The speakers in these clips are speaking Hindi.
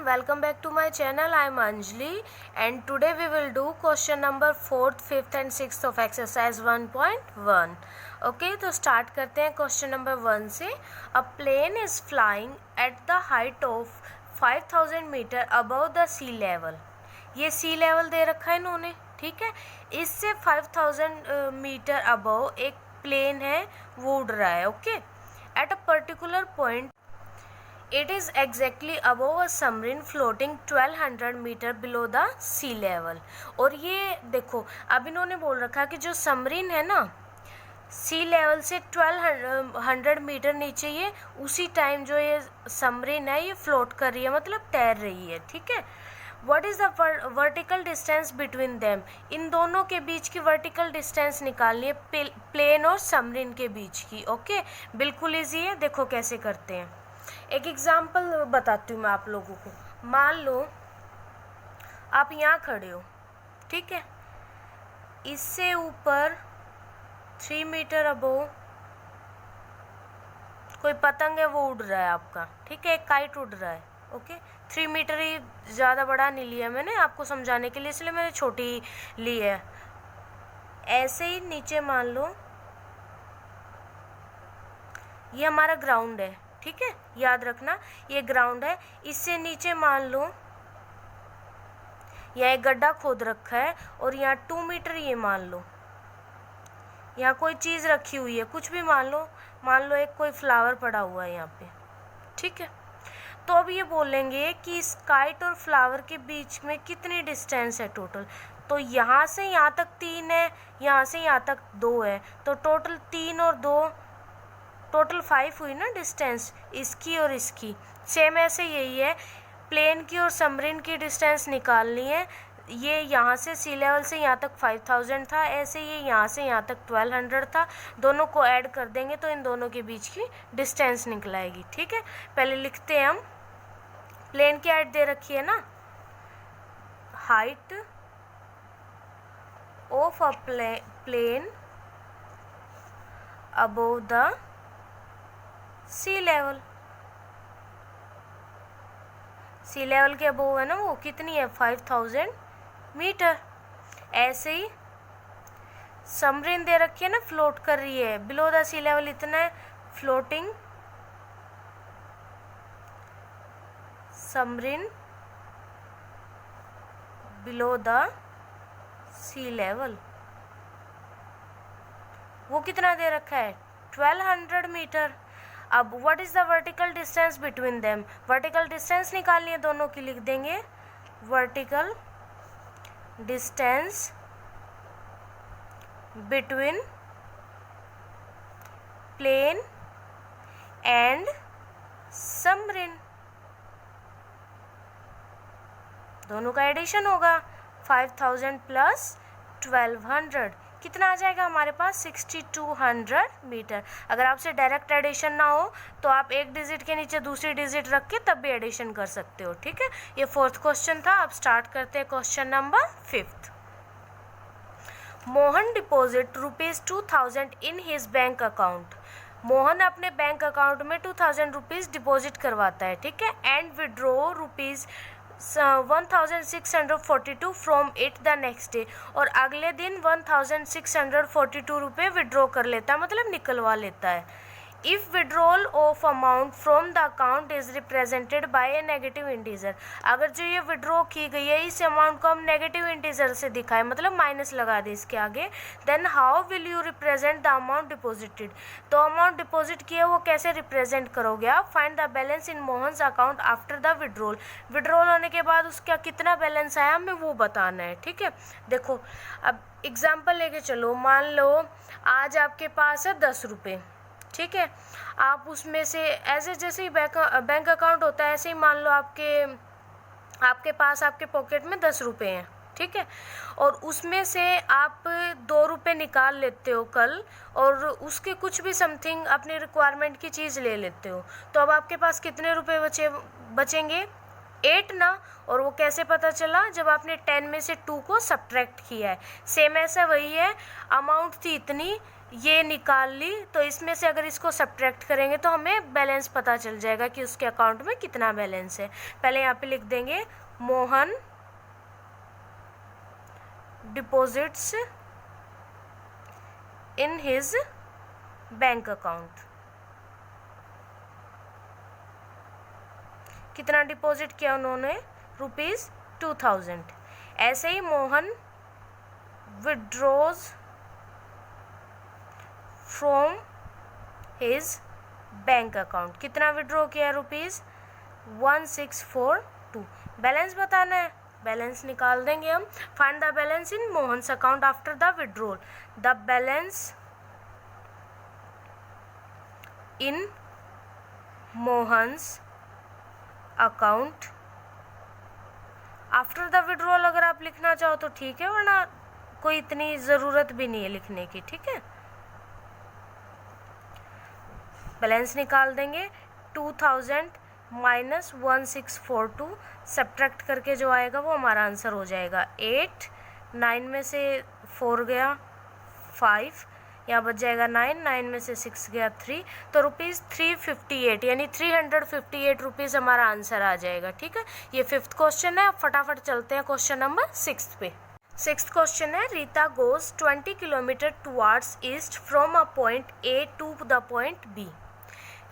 welcome back to my channel. I am Anjali and today we will do question number 4th, 5th and 6th of exercise 1.1. Okay, तो start करते हैं question number 1 से. A plane is flying at the height of 5000 meter above the sea level. ये sea level दे रखा है इन्होंने, ठीक है. इससे 5000 मीटर अबव एक प्लेन है वो उड़ रहा है. Okay, at a particular point it is exactly above a submarine floating 1200 metre below the sea level. और ये देखो अब इन्होंने बोल रखा कि जो सबमरीन है ना सी लेवल से 1200 मीटर नीचे, ये उसी टाइम जो ये सबमरीन है ये फ्लोट कर रही है, मतलब तैर रही है. ठीक है. What is the vertical distance between them, इन दोनों के बीच की वर्टिकल डिस्टेंस निकालनी है प्लेन और सबमरीन के बीच की. ओके, बिल्कुल ईजी है. देखो कैसे करते हैं. एक एग्जाम्पल बताती हूँ मैं आप लोगों को. मान लो आप यहाँ खड़े हो, ठीक है. इससे ऊपर 3 मीटर अबोव कोई पतंग है वो उड़ रहा है आपका, ठीक है. एक काइट उड़ रहा है. ओके, 3 मीटर ही ज़्यादा बड़ा नहीं लिया मैंने आपको समझाने के लिए, इसलिए मैंने छोटी ली है. ऐसे ही नीचे मान लो ये हमारा ग्राउंड है, ठीक है. याद रखना ये ग्राउंड है. इससे नीचे मान लो यहाँ एक गड्ढा खोद रखा है और यहाँ 2 मीटर ये मान लो यहाँ कोई चीज़ रखी हुई है, कुछ भी मान लो एक कोई फ्लावर पड़ा हुआ है यहाँ पे, ठीक है. तो अब ये बोलेंगे कि इस काइट और फ्लावर के बीच में कितनी डिस्टेंस है टोटल. तो यहाँ से यहाँ तक 3 है, यहाँ से यहाँ तक 2 है, तो टोटल 3 और 2 टोटल 5 हुई ना डिस्टेंस इसकी और इसकी. सेम ऐसे यही है, प्लेन की और सबमरीन की डिस्टेंस निकालनी है. ये यहाँ से सी लेवल से यहाँ तक 5000 था, ऐसे ये यहाँ से यहाँ तक 1200 था. दोनों को ऐड कर देंगे तो इन दोनों के बीच की डिस्टेंस निकल आएगी. ठीक है, पहले लिखते हैं हम. प्लेन की हाइट दे रखी है ना, height of a plane above the sea level. Sea level के अबोव है ना वो, कितनी है 5000 मीटर. ऐसे ही सबमरीन दे रखी है ना, फ्लोट कर रही है बिलो द सी लेवल, इतना है. Floating submarine below the sea level, वो कितना दे रखा है 1200 मीटर. अब what is the vertical distance between them, vertical distance निकालनी है दोनों की. लिख देंगे vertical distance between plane and submarine. दोनों का एडिशन होगा 5000 प्लस 1200, कितना आ जाएगा हमारे पास 6200 मीटर. अगर आपसे डायरेक्ट एडिशन ना हो तो आप एक डिजिट के नीचे दूसरी डिजिट रख के तब भी एडिशन कर सकते हो. ठीक है, ये 4th क्वेश्चन था. अब स्टार्ट करते हैं question number 5th. Mohan deposit ₹2000 इन हिज बैंक अकाउंट. मोहन अपने बैंक अकाउंट में 2000 रुपीज़ डिपॉजिट करवाता है, ठीक है. And withdraw ₹1642 from it the next day, और अगले दिन 1642 रुपये विड्रॉ कर लेता है, मतलब निकलवा लेता है. If withdrawal of amount from the account is represented bye A negative integer, अगर जो ये विड्रॉ की गई है इस अमाउंट को हम नेगेटिव इंटीजर से दिखाएं, मतलब माइनस लगा दें इसके आगे, then how will you represent the amount deposited. तो अमाउंट डिपॉजिट की है वो कैसे रिप्रेजेंट करोगे आप. Find the balance in Mohan's account after the withdrawal, withdrawal होने के बाद उसका कितना बैलेंस आया हमें वो बताना है. ठीक है, देखो अब एग्जाम्पल लेके चलो. मान लो आज आपके पास है 10 रुपये, ठीक है. आप उसमें से ऐसे जैसे ही बैंक अकाउंट होता है ऐसे ही मान लो आपके पास आपके पॉकेट में 10 रुपये हैं, ठीक है. और उसमें से आप 2 रुपये निकाल लेते हो कल, और उसके कुछ भी समथिंग अपनी रिक्वायरमेंट की चीज़ ले लेते हो. तो अब आपके पास कितने रुपये बचेंगे 8 ना. और वो कैसे पता चला, जब आपने 10 में से 2 को सब्ट्रैक्ट किया है. सेम ऐसा वही है, अमाउंट थी इतनी, ये निकाल ली, तो इसमें से अगर इसको सब्ट्रैक्ट करेंगे तो हमें बैलेंस पता चल जाएगा कि उसके अकाउंट में कितना बैलेंस है। पहले यहाँ पे लिख देंगे Mohan deposits in his bank account. कितना डिपॉजिट किया उन्होंने? ₹2000। ऐसे ही Mohan withdraws from his bank account. कितना विड्रॉ किया? ₹1642। बैलेंस बताना है, बैलेंस निकाल देंगे हम। Find the balance in Mohan's account after the withdrawal. The balance in Mohan's account after the withdrawal अगर आप लिखना चाहो तो ठीक है, वरना कोई इतनी ज़रूरत भी नहीं है लिखने की। ठीक है, बैलेंस निकाल देंगे। 2000 माइनस 1642 सब्ट्रैक्ट करके जो आएगा वो हमारा आंसर हो जाएगा 8। 9 में से 4 गया 5, यहाँ बच जाएगा 9। 9 में से 6 गया 3, तो ₹358 यानी 358 रुपीज़ हमारा आंसर आ जाएगा। ठीक है, ये 5th क्वेश्चन है। अब फटाफट चलते हैं क्वेश्चन नंबर 6 पे। 6th क्वेश्चन है, Rita goes 20 kilometre towards east from a point A to the point B.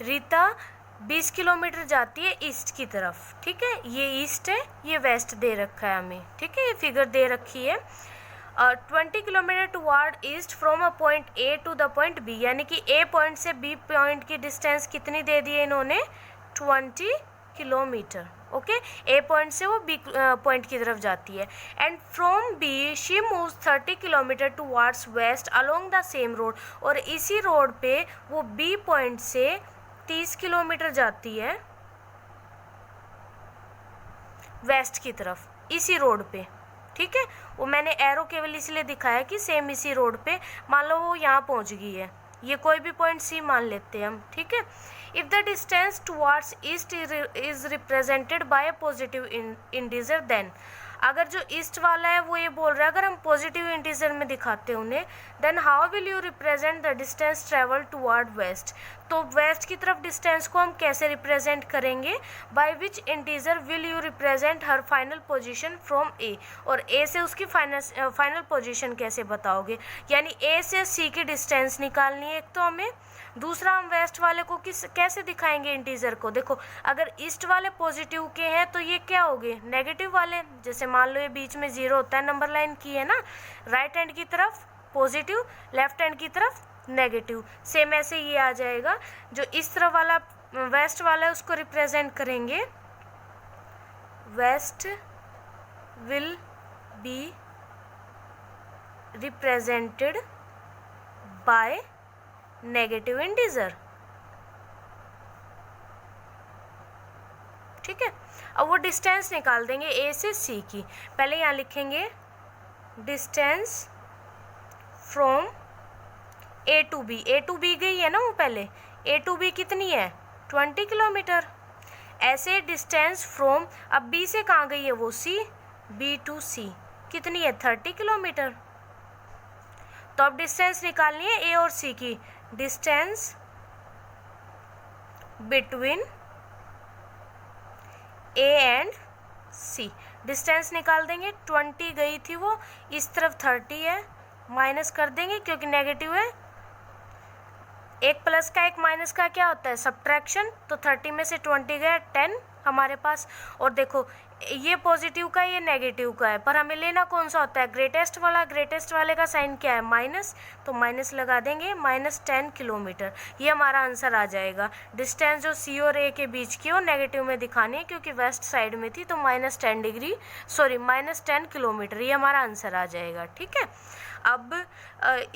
Rita 20 kilometre जाती है ईस्ट की तरफ। ठीक है, ये ईस्ट है, ये वेस्ट दे रखा है हमें। ठीक है, ये फिगर दे रखी है। 20 kilometre toward east from a point A to the point B, यानी कि ए पॉइंट से बी पॉइंट की डिस्टेंस कितनी दे दी है इन्होंने? 20 किलोमीटर। ओके, ए पॉइंट से वो बी पॉइंट की तरफ जाती है। And from B she moves 30 kilometre towards west along the same road. और इसी रोड पे वो बी पॉइंट से 30 किलोमीटर जाती है वेस्ट की तरफ, इसी रोड पे। ठीक है, वो मैंने एरो केवल इसलिए दिखाया कि सेम इसी रोड पे। मान लो वो यहाँ पहुँच गई है, ये कोई भी पॉइंट सी मान लेते हैं हम। ठीक है, if the distance towards east is represented by a positive integer, then अगर जो ईस्ट वाला है वो ये बोल रहा है अगर हम पॉजिटिव इंटीजर में दिखाते हैं उन्हें, then how will you represent the distance travel toward west. तो वेस्ट की तरफ डिस्टेंस को हम कैसे रिप्रेजेंट करेंगे? By which integer will you represent her final position from A. और ए से उसकी फाइनल पोजीशन कैसे बताओगे? यानी ए से सी की डिस्टेंस निकालनी है एक तो हमें, दूसरा हम वेस्ट वाले को कैसे दिखाएंगे इंटीजर को? देखो, अगर ईस्ट वाले पॉजिटिव के हैं तो ये क्या हो गए? नेगेटिव वाले। जैसे मान लो ये बीच में 0 होता है, नंबर लाइन की है ना, राइट हैंड की तरफ पॉजिटिव, लेफ्ट हैंड की तरफ नेगेटिव। सेम ऐसे ये आ जाएगा। जो इस तरफ वाला वेस्ट वाला है उसको रिप्रेजेंट करेंगे, west will be represented by negative integer. ठीक है, अब वो डिस्टेंस निकाल देंगे ए से सी की। पहले यहाँ लिखेंगे distance from A to B. A to B गई है ना वो पहले, ए टू बी कितनी है? 20 किलोमीटर। ऐसे डिस्टेंस फ्रॉम, अब बी से कहाँ गई है वो? सी, बी टू सी कितनी है? 30 किलोमीटर। तो अब डिस्टेंस निकालनी है ए और सी की। Distance between A and C, distance निकाल देंगे। 20 गई थी वो, इस तरफ 30 है, माइनस कर देंगे क्योंकि नेगेटिव है। एक प्लस का एक माइनस का क्या होता है? सब्ट्रैक्शन। तो 30 में से 20 गया 10 हमारे पास। और देखो ये पॉजिटिव का ये नेगेटिव का है, पर हमें लेना कौन सा होता है? ग्रेटेस्ट वाला। ग्रेटेस्ट वाले का साइन क्या है? माइनस, तो माइनस लगा देंगे। -10 किलोमीटर, ये हमारा आंसर आ जाएगा। डिस्टेंस जो सी और ए के बीच की वो नेगेटिव में दिखानी है क्योंकि वेस्ट साइड में थी, तो -10 किलोमीटर, ये हमारा आंसर आ जाएगा। ठीक है, अब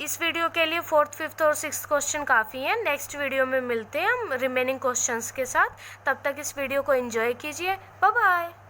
इस वीडियो के लिए 4th, 5th और 6th क्वेश्चन काफ़ी हैं। नेक्स्ट वीडियो में मिलते हैं हम रिमेनिंग क्वेश्चंस के साथ। तब तक इस वीडियो को एंजॉय कीजिए। Bye bye.